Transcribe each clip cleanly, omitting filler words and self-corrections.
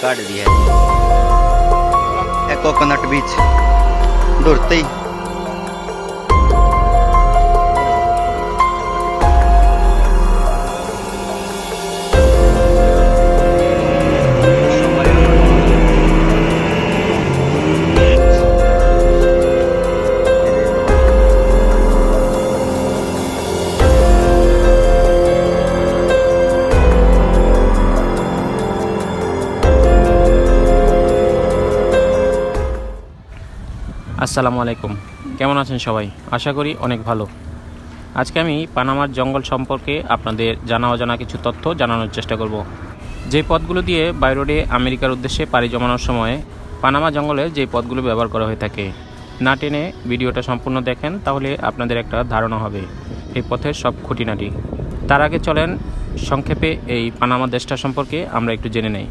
काट दिया है कोकोनट बीच दौड़ते ही আসসালামু আলাইকুম, কেমন আছেন সবাই? আশা করি অনেক ভালো। আজকে আমি পানামার জঙ্গল সম্পর্কে আপনাদের জানা অজানা কিছু তথ্য জানানোর চেষ্টা করব। যে পথগুলো দিয়ে বাই রোডে আমেরিকার উদ্দেশ্যে পাড়ি জমানোর সময় পানামা জঙ্গলে যে পথগুলো ব্যবহার করা হয়ে থাকে, না টেনে ভিডিওটা সম্পূর্ণ দেখেন, তাহলে আপনাদের একটা ধারণা হবে এই পথের সব খুঁটিনাটি। তার আগে চলেন সংক্ষেপে এই পানামা দেশটা সম্পর্কে আমরা একটু জেনে নেই।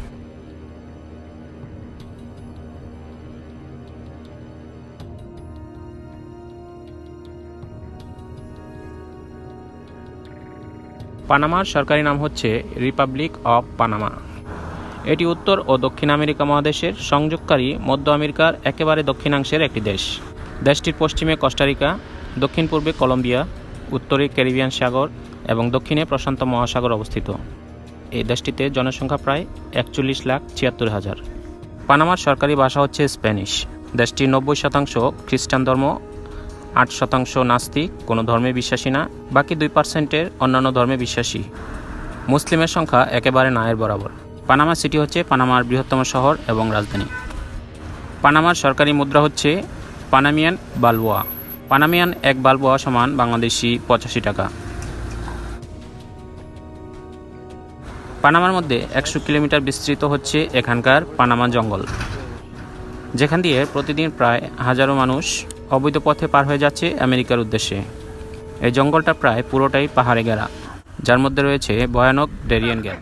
পানামার সরকারি নাম হচ্ছে রিপাবলিক অফ পানামা। এটি উত্তর ও দক্ষিণ আমেরিকা মহাদেশের সংযোগকারী মধ্য আমেরিকার একেবারে দক্ষিণাংশের একটি দেশ। দেশটির পশ্চিমে কোস্টারিকা, দক্ষিণ পূর্বে কলম্বিয়া, উত্তরে ক্যারিবিয়ান সাগর এবং দক্ষিণে প্রশান্ত মহাসাগর অবস্থিত। এই দেশটিতে জনসংখ্যা প্রায় 41,76,000। পানামার সরকারি ভাষা হচ্ছে স্প্যানিশ। দেশটির 90% খ্রিস্টান ধর্ম, 8% নাস্তিক, কোনো ধর্মে বিশ্বাসী না, বাকি 2%-এর অন্যান্য ধর্মে বিশ্বাসী। মুসলিমের সংখ্যা একেবারে না এর বরাবর। পানামা সিটি হচ্ছে পানামার বৃহত্তম শহর এবং রাজধানী। পানামার সরকারি মুদ্রা হচ্ছে পানামিয়ান বালবোয়া। পানামিয়ান এক বালবোয়া সমান বাংলাদেশি 85 টাকা। পানামার মধ্যে 100 কিলোমিটার বিস্তৃত হচ্ছে এখানকার পানামা জঙ্গল, যেখান দিয়ে প্রতিদিন প্রায় হাজারো মানুষ অবৈধ পথে পার হয়ে যাচ্ছে আমেরিকার উদ্দেশ্যে। এই জঙ্গলটা প্রায় পুরোটাই পাহাড়ে ঘেরা, যার মধ্যে রয়েছে ভয়ানক ডেরিয়ান গ্যাপ।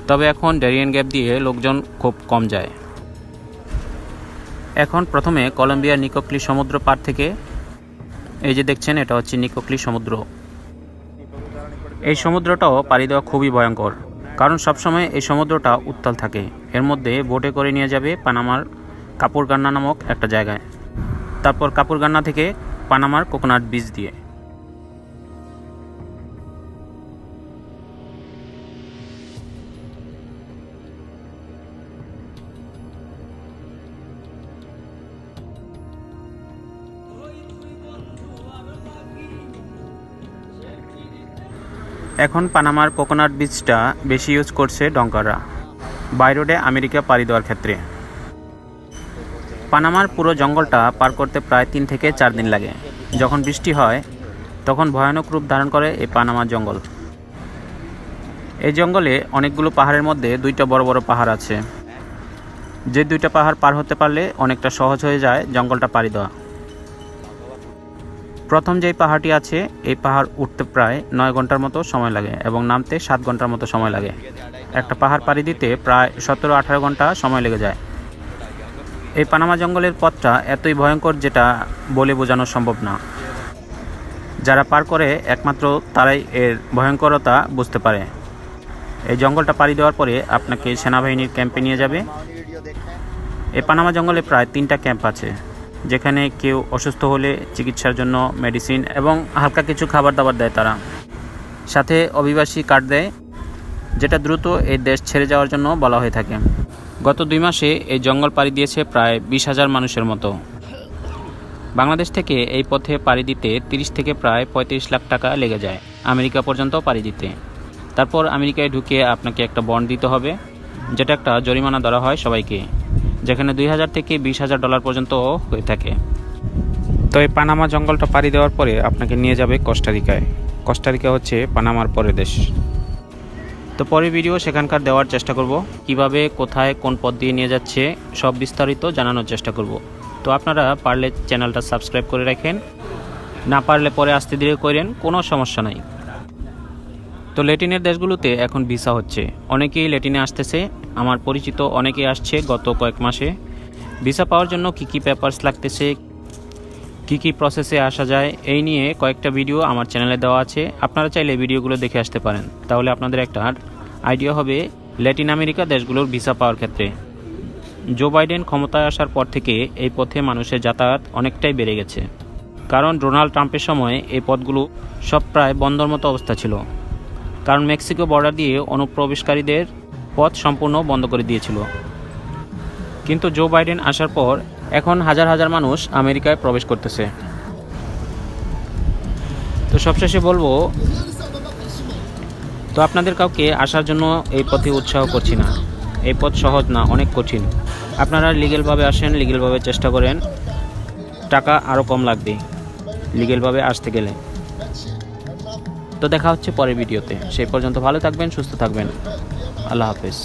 তবে এখন ডেরিয়ান গ্যাপ দিয়ে লোকজন খুব কম যায়। এখন প্রথমে কলম্বিয়ার নিকোক্লি সমুদ্র পার থেকে, এই যে দেখছেন এটা হচ্ছে নিকোক্লি সমুদ্র। এই সমুদ্রটাও পাড়ি দেওয়া খুবই ভয়ঙ্কর, কারণ সবসময় এই সমুদ্রটা উত্তাল থাকে। এর মধ্যে বোটে করে নিয়ে যাবে পানামার কাপুরগান্না নামক একটা জায়গায়, তারপর কাপুরগান্না থেকে পানামার কোকোনাট বীজ দিয়ে। এখন পানামার কোকোনাট বীজটা বেশি ইউজ করছে ডঙ্কাররা বাই রোডে আমেরিকা পাড়ি দেওয়ার ক্ষেত্রে। পানামার পুরো জঙ্গলটা পার করতে প্রায় 3 থেকে 4 দিন লাগে। যখন বৃষ্টি হয় তখন ভয়ানক রূপ ধারণ করে এই পানামার জঙ্গল। এই জঙ্গলে অনেকগুলো পাহাড়ের মধ্যে 2টা বড় বড় পাহাড় আছে, যে 2টা পাহাড় পার হতে পারলে অনেকটা সহজ হয়ে যায় জঙ্গলটা পাড়ি দেওয়া। প্রথম যেই পাহাড়টি আছে, এই পাহাড় উঠতে প্রায় 9 ঘন্টার মতো সময় লাগে এবং নামতে 7 ঘন্টার মতো সময় লাগে। একটা পাহাড় পাড়ি দিতে প্রায় 17-18 ঘন্টা সময় লেগে যায়। এই পানামা জঙ্গলের পথটা এতই ভয়ঙ্কর যেটা বলে বোঝানো সম্ভব না। যারা পার করে একমাত্র তারাই এর ভয়ঙ্করতা বুঝতে পারে। এই জঙ্গলটা পাড়ি দেওয়ার পরে আপনাকে সেনাবাহিনীর ক্যাম্পে নিয়ে যাবে। এই পানামা জঙ্গলে প্রায় 3টা ক্যাম্প আছে, যেখানে কেউ অসুস্থ হলে চিকিৎসার জন্য মেডিসিন এবং হালকা কিছু খাবার দাবার দেয় তারা। সাথে অভিবাসী কার্ড দেয়, যেটা দ্রুত এই দেশ ছেড়ে যাওয়ার জন্য বলা হয়ে থাকে। গত 2 মাসে এই জঙ্গল পাড়ি দিয়েছে প্রায় 20,000 মানুষের মতো। বাংলাদেশ থেকে এই পথে পাড়ি দিতে 30 থেকে প্রায় 35 লাখ টাকা লেগে যায় আমেরিকা পর্যন্ত পাড়ি দিতে। তারপর আমেরিকায় ঢুকে আপনাকে একটা বন্ড দিতে হবে, যেটা একটা জরিমানা ধরা হয় সবাইকে, যেখানে $2,000 থেকে $20,000 পর্যন্ত হয়ে থাকে। তো এই পানামা জঙ্গলটা পাড়ি দেওয়ার পরে আপনাকে নিয়ে যাবে কোস্টারিকায়। কোস্টারিকা হচ্ছে পানামার পরের দেশ। তো পরের ভিডিও সেখানকার দেওয়ার চেষ্টা করব, কিভাবে কোথায় কোন পথ দিয়ে নিয়ে যাচ্ছে সব বিস্তারিত জানানোর চেষ্টা করব। তো আপনারা পারলে চ্যানেলটা সাবস্ক্রাইব করে রাখেন, না পারলে পরে আসতে ধীরে করেন, কোনো সমস্যা নাই। তো ল্যাটিনের দেশগুলোতে এখন ভিসা হচ্ছে, অনেকেই ল্যাটিনে আসতেছে। আমার পরিচিত অনেকেই আসছে গত কয়েক মাসে। ভিসা পাওয়ার জন্য কি কি পেপারস লাগতেছে, কি কি প্রসেসে আসা যায়, এই নিয়ে কয়েকটা ভিডিও আমার চ্যানেলে দেওয়া আছে। আপনারা চাইলে ভিডিওগুলো দেখে আসতে পারেন, তাহলে আপনাদের একটা আইডিয়া হবে ল্যাটিন আমেরিকা দেশগুলোর ভিসা পাওয়ার ক্ষেত্রে। জো বাইডেন ক্ষমতায় আসার পর থেকে এই পথে মানুষের যাতায়াত অনেকটাই বেড়ে গেছে, কারণ ডোনাল্ড ট্রাম্পের সময় এই পথগুলো সব প্রায় বন্ধর মতো অবস্থা ছিল, কারণ মেক্সিকো বর্ডার দিয়ে অনুপ্রবেশকারীদের পথ সম্পূর্ণ বন্ধ করে দিয়েছিল। কিন্তু জো বাইডেন আসার পর এখন হাজার হাজার মানুষ আমেরিকায় প্রবেশ করতেছে। তো সবশেষে বলবো, তো আপনাদের কাউকে আসার জন্য এই পথে উৎসাহ করছি না। এই পথ সহজ না, অনেক কঠিন। আপনারা লিগেলভাবে আসেন, লিগেলভাবে চেষ্টা করেন, টাকা আরও কম লাগবে লিগেলভাবে আসতে গেলে। তো দেখা হচ্ছে পরের ভিডিওতে, সেই পর্যন্ত ভালো থাকবেন, সুস্থ থাকবেন। আল্লাহ হাফেজ।